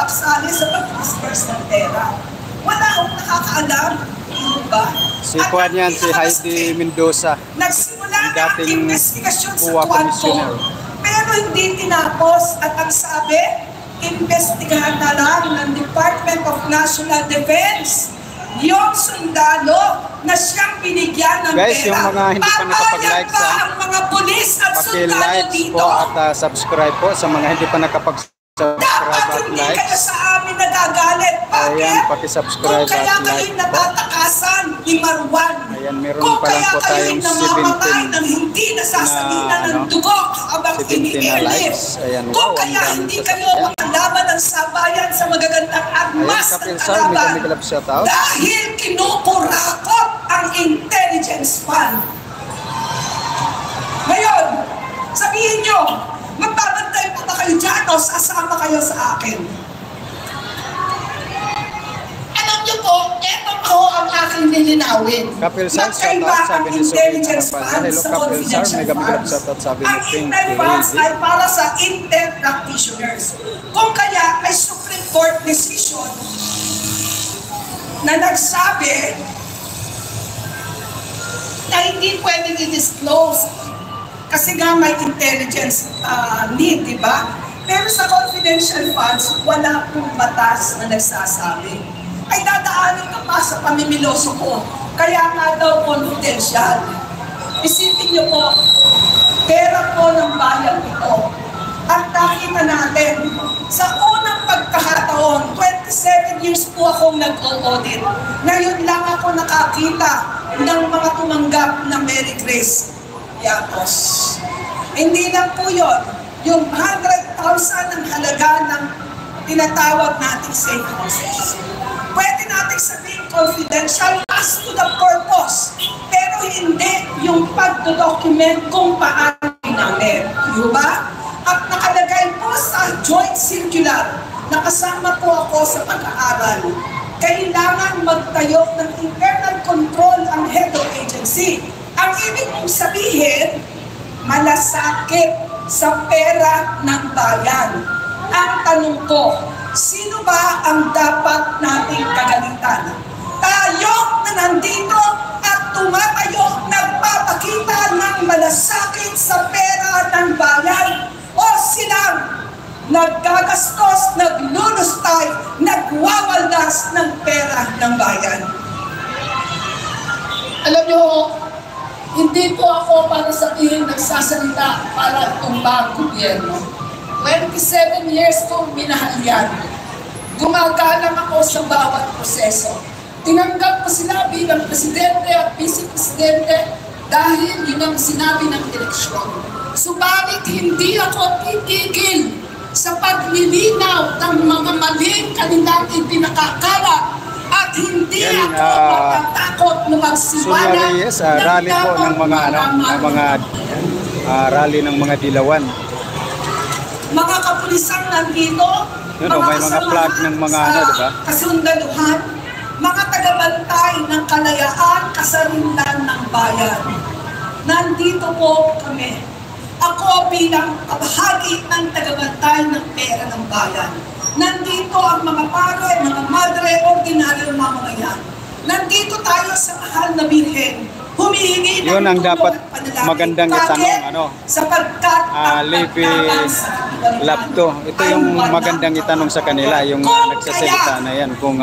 makapsali sa pag-disperse ng pera. Wala akong nakakaalam. Ba? Si Juan yan, si Heidi Mendoza. Nagsimula na ang dating investigasyon sa COA Tuanto. commissioner. Pero hindi tinapos at ang sabi, investigahan na lang ng Department of National Defense yung sundalo na siyang binigyan ng Guys, pera. yung mga hindi pa nakapag-like sa ang mga pulis at sundalo paki-like dito. po at subscribe po sa mga hindi pa nakapag-subscribe Dapat at hindi like. kayo sa amin nagagalit. Bakit? Ayan, paki-subscribe Kung kaya at kayo like po. natatakasan ni Marwan. Ayan, meron Kung pa lang kaya po kayo tayong namamatay 17 ng hindi nasasalina ng ano, dugo habang 17 na ini-airlift. likes. Ayan, Kung wow, ang kaya daming hindi sasakyan. kayo makalaban ng sabayan sa magagandang armas Ayan, ng Kapil Sar, may kalaban. kami shoutout. Dahil kinukurakot ang intelligence fund. Ngayon, sabihin nyo, magbabantay pa ba kayo dyan o sasama kayo sa akin? Alam nyo po, eto po ang aking nilinawin. Kapil Sar, Magkaiba shoutout, ang sabi ni Sophie intelligence Narapal. fund Hello sa Kapil Sar, confidential may kami funds. shoutout, sabi ni Ang Pink intel funds Lady. ay para sa intel practitioners. Kung kaya may Supreme Court decision na nagsabi na hindi pwedeng i-disclose kasi nga may intelligence need, di ba? Pero sa confidential funds, wala pong batas na nagsasabi. Ay dadaanin ka pa sa pamimiloso ko. Kaya nga daw confidential. Isipin niyo po, pera po ng bayan ito. At nakita natin, sa unang pagkakataon, 27 years po akong nag-audit. Ngayon lang ako nakakita ng mga tumanggap na Mary Grace Yatos. Hindi lang po yun. Yung 100,000 ang halaga ng tinatawag nating safe houses. Pwede natin sabihin confidential as to the purpose. Pero hindi yung pagdodocument kung paano ginamit. Diba? At nakalagay po sa joint circular, nakasama po ako sa pag-aaral. Kailangan magtayo ng internal control ang head of agency. Ang ibig mong sabihin, malasakit sa pera ng bayan. Ang tanong ko, sino ba ang dapat nating kagalitan? Tayo na nandito at tumatayo, nagpapakita ng malasakit sa pera ng bayan, o silang naggagastos, naglulustay, nagwawaldas ng pera ng bayan? Alam nyo, hindi po ako para sabihin nagsasalita para tumba ang gobyerno. 27 years kong minahal yan. Gumagalang ako sa bawat proseso. Tinanggap ko sila bilang presidente at vice-presidente dahil yun ang sinabi ng eleksyon. Subalit hindi ako titigil sa paglilinaw ng mga maling kanilang ipinakakalat at hindi ako matatakot na magsiwala rally po ng mga rally ng mga dilawan. Mga kapulisang nandito, may mga flag ng mga diba? Kasundaluhan, mga tagabantay ng kalayaan, kasarinlan ng bayan. Nandito po kami. Ako bilang kabahagi ng tagabantay ng pera ng bayan. Nandito ang mga pare, mga madre, ordinaryong mamamayan. Nandito tayo sa mahal na Birhen. Humihingi ng yun ang dapat panalangin. magandang itanong, sapagkat Levi Lapto. Ito yung magandang itanong sa kanila, yung nagsasalita na yan, kung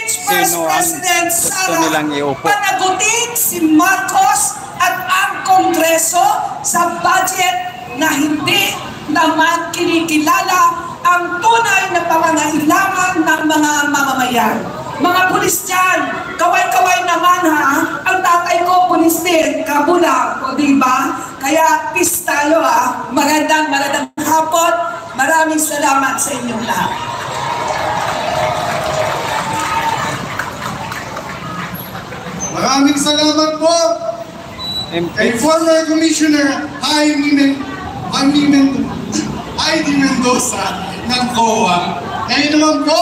sino ang gusto nilang iupo. Panagutin si Marcos at ang Kongreso sa budget na hindi naman kinikilala ang tunay na pangangailangan ng mga mamamayan. Mga pulis dyan, kaway-kaway naman ha, ang tatay ko pulis din, kabulang, o diba? Kaya peace tayo ha, magandang hapon, maraming salamat sa inyong lahat. Maraming salamat po kay former Commissioner Heidi Mendoza ng COA. Ngayon naman po,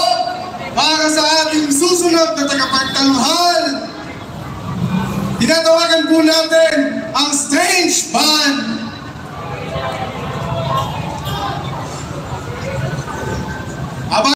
para sa ating susunod na tagapagtanghal, tinatawagan po natin ang Strange Band.